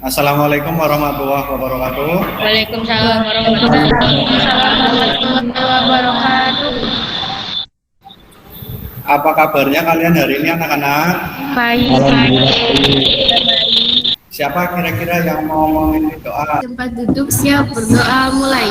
Assalamualaikum warahmatullahi wabarakatuh. Waalaikumsalam warahmatullahi wabarakatuh. Apa kabarnya kalian hari ini anak-anak? Baik. Siapa kira-kira yang mau memimpin doa? Tempat duduk, siap berdoa, mulai.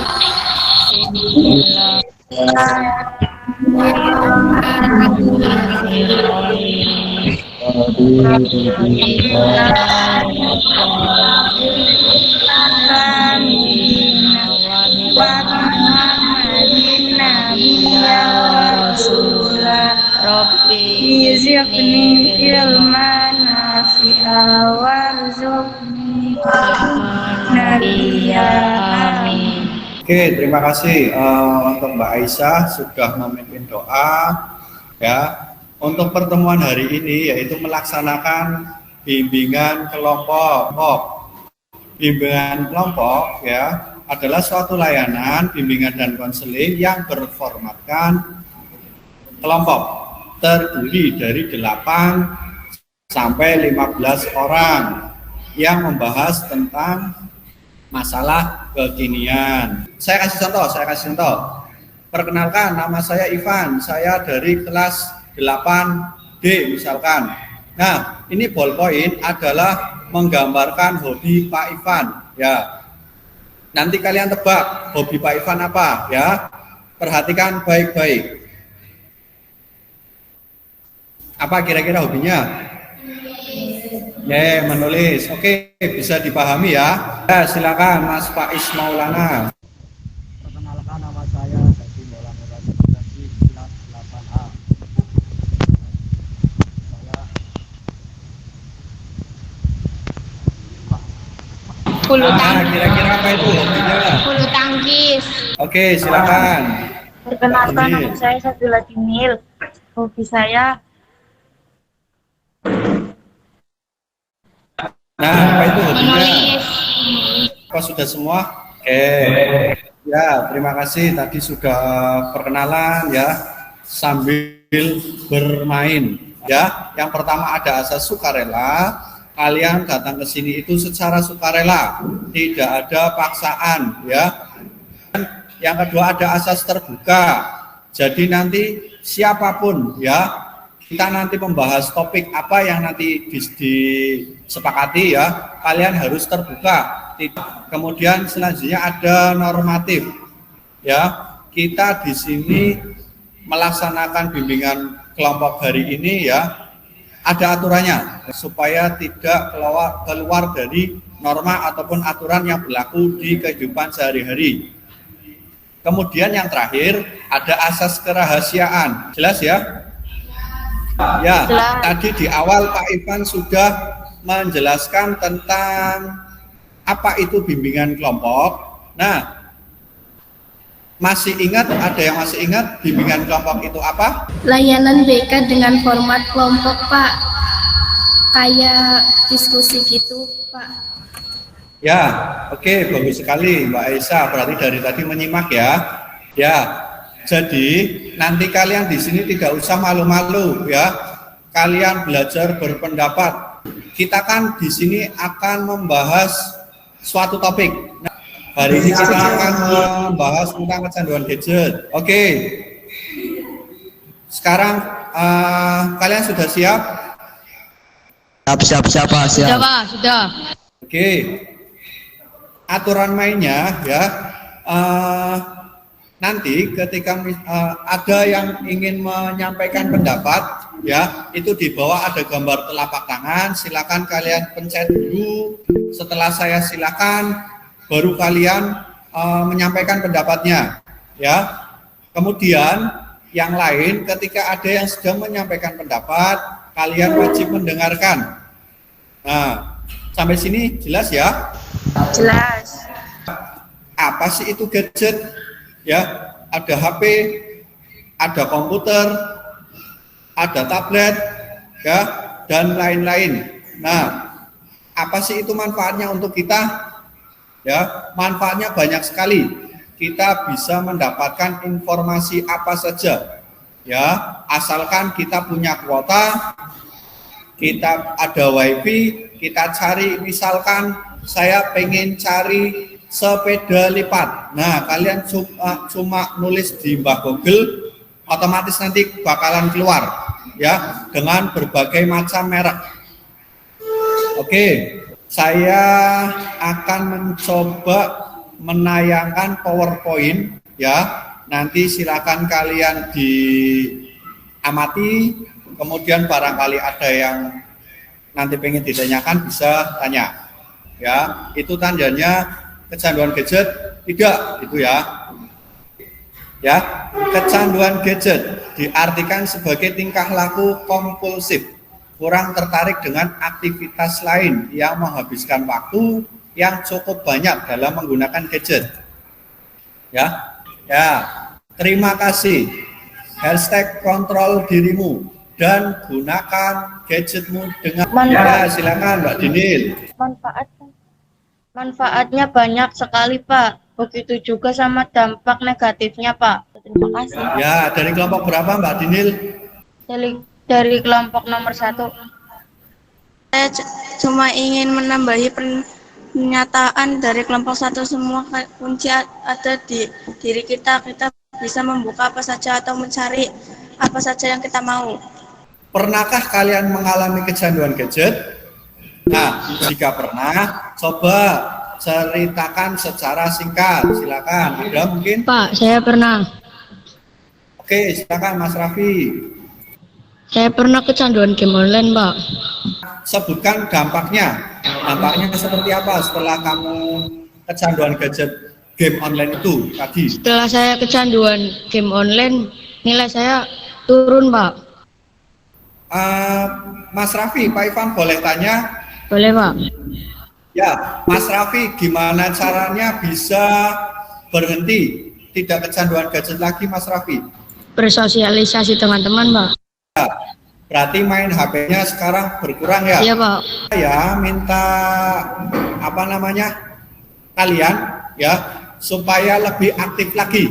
Rabbi zidni ilman nafi'a warzuqni nabiyya. Amin. Oke, terima kasih untuk Mbak Aisyah sudah memimpin doa ya. Untuk pertemuan hari ini yaitu melaksanakan bimbingan kelompok. Bimbingan kelompok ya adalah suatu layanan bimbingan dan konseling yang berformatkan kelompok terdiri dari 8 sampai 15 orang yang membahas tentang masalah kekinian. Saya kasih contoh. Perkenalkan, nama saya Ivan, saya dari kelas 8D misalkan. Nah, ini ballpoint adalah menggambarkan hobi Pak Ivan ya. Nanti kalian tebak hobi Pak Ivan apa ya. Perhatikan baik-baik. Apa kira-kira hobinya? Menulis. Oke, bisa dipahami ya. Silakan Mas Faiz Maulana. Perkenalkan, nama saya Dadi Maulana Rasulullah kelas 8A. Bulu tangkis. Kira-kira apa itu hobinya? Bulu tangkis. Oke, silakan. Perkenalkan, nama saya Sadula Kinil. Hobi saya Nah, apa itu hobinya? Menulis. Apa sudah semua? Oke. Ya, terima kasih tadi sudah perkenalan ya sambil bermain ya. Yang pertama ada asas sukarela. Kalian datang ke sini itu secara sukarela, tidak ada paksaan ya. Yang kedua ada asas terbuka. Jadi nanti siapapun ya, kita nanti membahas topik apa yang nanti disepakati ya, kalian harus terbuka. Kemudian selanjutnya ada normatif ya. Kita di sini melaksanakan bimbingan kelompok hari ini ya, ada aturannya supaya tidak keluar dari norma ataupun aturan yang berlaku di kehidupan sehari-hari. Kemudian yang terakhir ada asas kerahasiaan. Jelas ya? Ya, tadi di awal Pak Ivan sudah menjelaskan tentang apa itu bimbingan kelompok. Nah, masih ingat, ada yang masih ingat bimbingan kelompok itu apa? Layanan BK dengan format kelompok, Pak. Kayak diskusi gitu, Pak. Ya, oke, bagus sekali Mbak Aisyah. Berarti dari tadi menyimak ya. Ya, jadi nanti kalian di sini tidak usah malu-malu ya. Kalian belajar berpendapat. Kita kan di sini akan membahas suatu topik. Nah, hari ini kita akan membahas tentang kecanduan gadget. Oke. Sekarang kalian sudah siap? Siap. Sudah, Pak, sudah. Oke. Aturan mainnya ya. Nanti ketika ada yang ingin menyampaikan pendapat ya, itu di bawah ada gambar telapak tangan, silakan kalian pencet dulu. Setelah saya silakan baru kalian menyampaikan pendapatnya ya. Kemudian yang lain ketika ada yang sedang menyampaikan pendapat, kalian wajib mendengarkan. Nah, sampai sini jelas ya? jelas. Apa sih itu gadget? Ya, ada HP, ada komputer, ada tablet, ya, dan lain-lain. Nah, apa sih itu manfaatnya untuk kita? Ya, manfaatnya banyak sekali. Kita bisa mendapatkan informasi apa saja, ya, asalkan kita punya kuota kita ada wifi, kita cari, misalkan saya pengen cari sepeda lipat. Nah, kalian cuma nulis di Mbah Google, otomatis nanti bakalan keluar ya dengan berbagai macam merek. Oke, saya akan mencoba menayangkan PowerPoint ya. Nanti silakan kalian diamati, kemudian barangkali ada yang nanti pengen ditanyakan bisa tanya. Ya, itu tandanya kecanduan gadget tidak gitu ya. Ya, kecanduan gadget diartikan sebagai tingkah laku kompulsif, kurang tertarik dengan aktivitas lain yang menghabiskan waktu yang cukup banyak dalam menggunakan gadget. Ya, terima kasih. #kontrol dirimu dan gunakan gadgetmu dengan ya, silakan Mbak Dinil. Manfaatnya banyak sekali, Pak. Begitu juga sama dampak negatifnya, Pak. Terima kasih. Ya, dari kelompok berapa Mbak Dinil? Dari kelompok nomor 1. Saya cuma ingin menambahi pernyataan dari kelompok 1, semua kunci ada di diri kita. Kita bisa membuka apa saja atau mencari apa saja yang kita mau. Pernahkah kalian mengalami kecanduan gadget? Nah, jika pernah, coba ceritakan secara singkat. Silakan. Ada mungkin? Pak, saya pernah. Oke, silakan Mas Raffi. Saya pernah kecanduan game online, Pak. Sebutkan dampaknya. Dampaknya seperti apa setelah kamu kecanduan gadget game online itu tadi? Setelah saya kecanduan game online, nilai saya turun, Pak. Mas Raffi, Pak Ivan boleh tanya? Boleh, Pak. Ya, Mas Raffi, gimana caranya bisa berhenti tidak kecanduan gadget lagi, Mas Raffi? Bersosialisasi teman-teman, Pak. Ya, berarti main HP-nya sekarang berkurang ya? Iya, Pak. Ya, minta kalian ya supaya lebih aktif lagi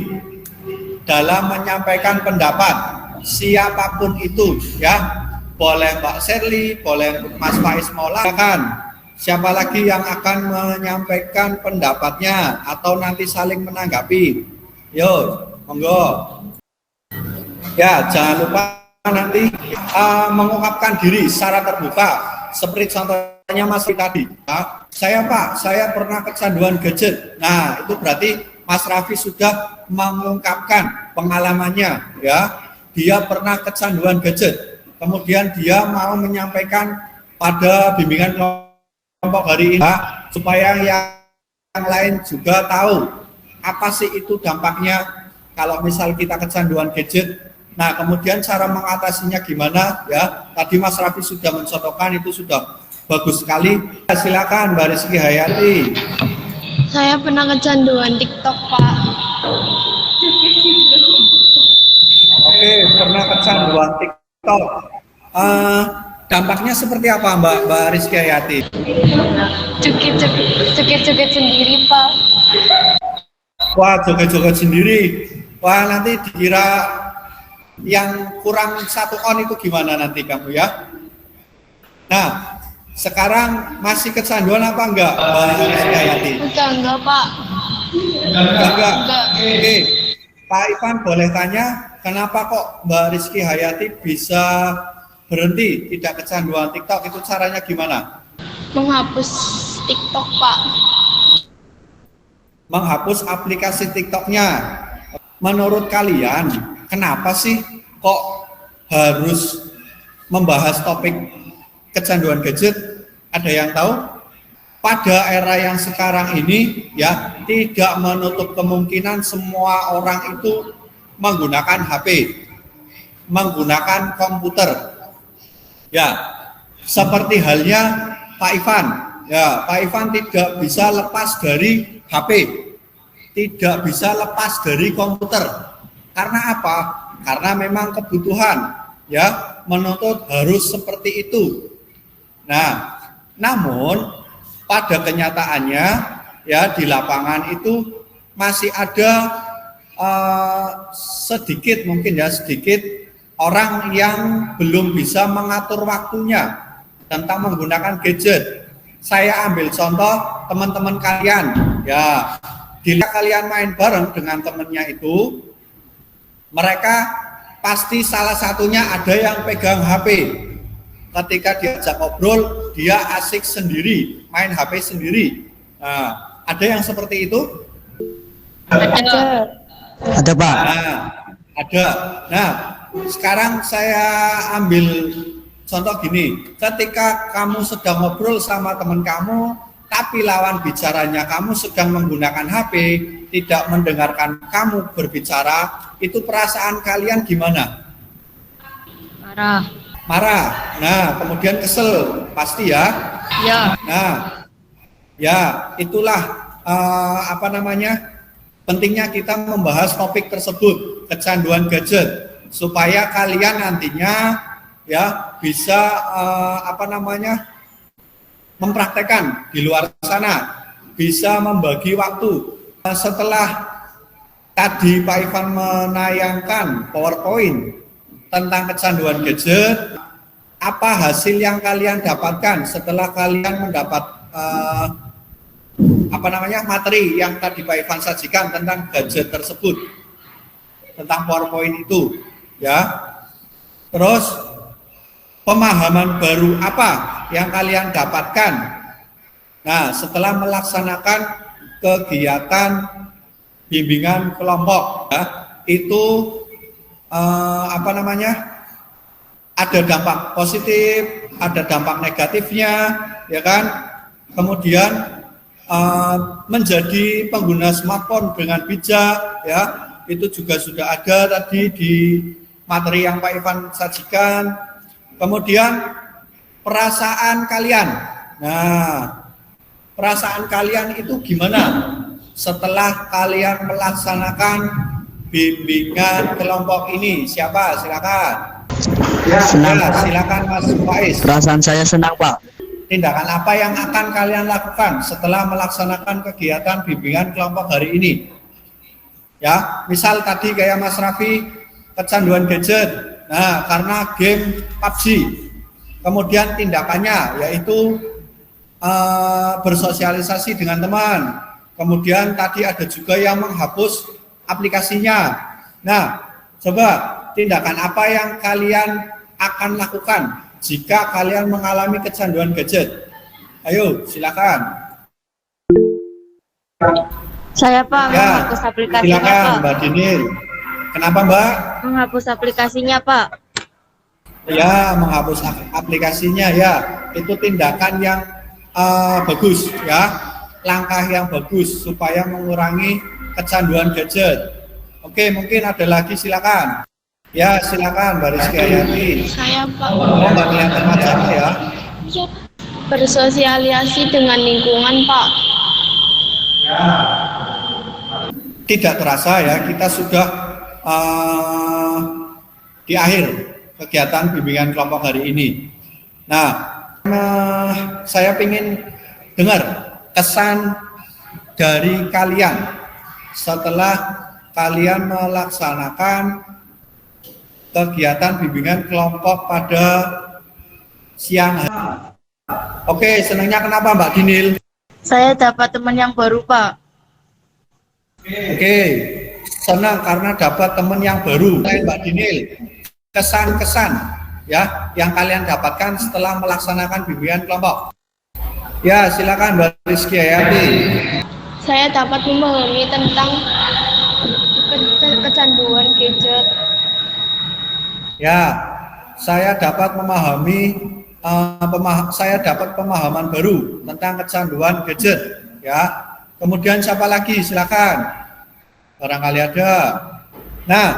dalam menyampaikan pendapat siapapun itu ya. Boleh Mbak Sherly, boleh Mas Faiz Maulana, kan? Siapa lagi yang akan menyampaikan pendapatnya atau nanti saling menanggapi? Yo, monggo. Ya, jangan lupa nanti mengungkapkan diri secara terbuka. Seperti contohnya Mas tadi. Ya, saya pernah kecanduan gadget. Nah, itu berarti Mas Raffi sudah mengungkapkan pengalamannya. Ya, dia pernah kecanduan gadget. Kemudian dia mau menyampaikan pada bimbingan kelompok hari ini supaya yang lain juga tahu apa sih itu dampaknya kalau misal kita kecanduan gadget. Nah, kemudian cara mengatasinya gimana ya? Tadi Mas Raffi sudah mencontohkan, itu sudah bagus sekali. Silakan Mbak Rizky Hayati. Saya pernah kecanduan TikTok, Pak. Oke, pernah kecanduan TikTok. Dampaknya seperti apa Mbak Rizky Hayati? Joget-joget sendiri, Pak. Wah, joget-joget sendiri. Wah, nanti dikira yang kurang 1 on itu gimana nanti kamu ya? Nah, sekarang masih kecanduan apa enggak Mbak Rizky Hayati? Enggak, Pak. Enggak. Oke. Pak Ivan boleh tanya, kenapa kok Mbak Rizky Hayati bisa berhenti tidak kecanduan TikTok? Itu caranya gimana? Menghapus TikTok, Pak. Menghapus aplikasi TikToknya. Menurut kalian, kenapa sih kok harus membahas topik kecanduan gadget? Ada yang tahu? Pada era yang sekarang ini ya, tidak menutup kemungkinan semua orang itu menggunakan HP, menggunakan komputer. Ya, seperti halnya Pak Ivan. Ya, Pak Ivan tidak bisa lepas dari HP, tidak bisa lepas dari komputer. Karena apa? Karena memang kebutuhan ya menuntut harus seperti itu. Nah, namun pada kenyataannya ya di lapangan itu masih ada sedikit orang yang belum bisa mengatur waktunya tentang menggunakan gadget. Saya ambil contoh teman-teman kalian, ya, bila kalian main bareng dengan temennya itu, mereka pasti salah satunya ada yang pegang HP. Ketika diajak ngobrol, dia asik sendiri, main HP sendiri. Nah, ada yang seperti itu? Ada Pak. Nah, ada. Nah, sekarang saya ambil contoh gini. Ketika kamu sedang ngobrol sama teman kamu, tapi lawan bicaranya kamu sedang menggunakan HP, tidak mendengarkan kamu berbicara, itu perasaan kalian gimana? Marah. Marah. Nah, kemudian kesel, pasti ya. Ya. Nah, ya itulah pentingnya kita membahas topik tersebut, kecanduan gadget, supaya kalian nantinya ya bisa mempraktekkan di luar sana, bisa membagi waktu. Setelah tadi Pak Ivan menayangkan PowerPoint tentang kecanduan gadget, apa hasil yang kalian dapatkan setelah kalian mendapat materi yang tadi Pak Ivan sajikan tentang gadget tersebut, tentang PowerPoint itu, ya. Terus pemahaman baru apa yang kalian dapatkan? Nah, setelah melaksanakan kegiatan bimbingan kelompok, ya, itu ada dampak positif, ada dampak negatifnya, ya kan? Kemudian menjadi pengguna smartphone dengan bijak, ya, itu juga sudah ada tadi di materi yang Pak Ivan sajikan. Kemudian perasaan kalian. Nah, perasaan kalian itu gimana setelah kalian melaksanakan bimbingan kelompok ini? Siapa? Silakan. Senang. Ya, silakan Mas Faiz. Perasaan saya senang Pak. Tindakan apa yang akan kalian lakukan setelah melaksanakan kegiatan bimbingan kelompok hari ini? Ya, misal tadi kayak Mas Raffi, kecanduan gadget. Nah, karena game PUBG. Kemudian tindakannya yaitu bersosialisasi dengan teman. Kemudian tadi ada juga yang menghapus aplikasinya. Nah, coba tindakan apa yang kalian akan lakukan jika kalian mengalami kecanduan gadget? Ayo, silakan. Saya Pak, Ya, menghapus aplikasinya silakan Pak. Mbak Dinil. Kenapa Mbak? Menghapus aplikasinya Pak. Ya, menghapus aplikasinya, ya. Itu tindakan yang bagus, ya. Langkah yang bagus supaya mengurangi kecanduan gadget. Oke, mungkin ada lagi, silakan. Ya, silakan Mbak Rizky Hayati. Saya Pak Oh, Mbak kelihatan wajahnya ya. bersosialisasi dengan lingkungan Pak. Tidak terasa ya, kita sudah di akhir kegiatan bimbingan kelompok hari ini. Nah, saya ingin dengar kesan dari kalian setelah kalian melaksanakan kegiatan bimbingan kelompok pada siang hari. Oke, senangnya kenapa Mbak Dinil? Saya dapat teman yang baru Pak. Oke, senang karena dapat teman yang baru. Mbak Dinil, kesan-kesan ya yang kalian dapatkan setelah melaksanakan bimbingan kelompok. Ya, silakan Mbak Rizky Hayati. Saya dapat memahami tentang kecanduan gadget. Ya, saya dapat memahami saya dapat pemahaman baru tentang kecanduan gadget. Ya, kemudian siapa lagi? Silakan. Barangkali ada. Nah,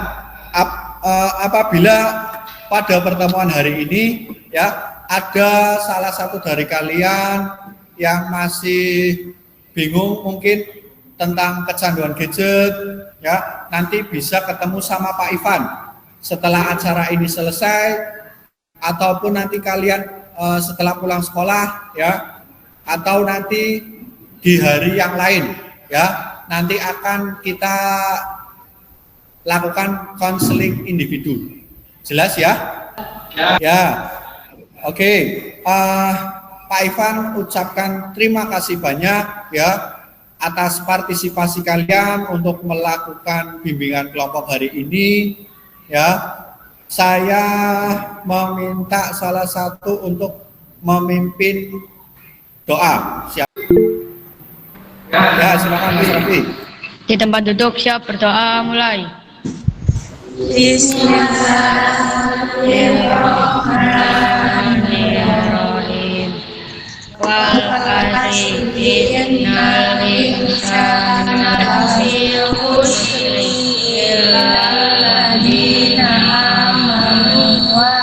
apabila pada pertemuan hari ini ya ada salah satu dari kalian yang masih bingung mungkin tentang kecanduan gadget, ya nanti bisa ketemu sama Pak Ivan setelah acara ini selesai, ataupun nanti kalian setelah pulang sekolah, ya, atau nanti di hari yang lain, ya nanti akan kita lakukan konseling individu. Jelas ya? Ya. Oke, Pak Ivan ucapkan terima kasih banyak ya atas partisipasi kalian untuk melakukan bimbingan kelompok hari ini ya. Saya meminta salah satu untuk memimpin doa. Siap? Ya, silakan Mas Rafi. Di tempat duduk siap berdoa mulai. Bismillahirrahmanirrahim. Wal asri innal insana lafi khusri illa alladziina amanu wa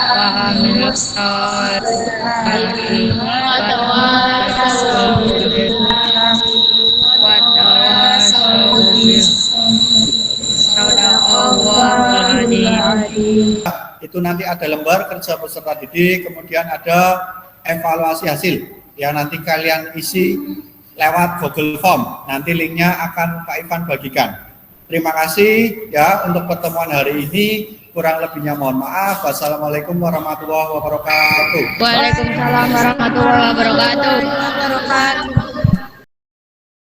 amilus sholihati wa tawassaw bil haqqi wa tawassaw bis sabr. Itu nanti ada lembar kerja peserta didik, kemudian ada evaluasi hasil. Ya nanti kalian isi lewat Google Form. Nanti linknya akan Pak Ivan bagikan. Terima kasih ya untuk pertemuan hari ini. Kurang lebihnya mohon maaf. Wassalamualaikum warahmatullahi wabarakatuh. Waalaikumsalam warahmatullahi wabarakatuh.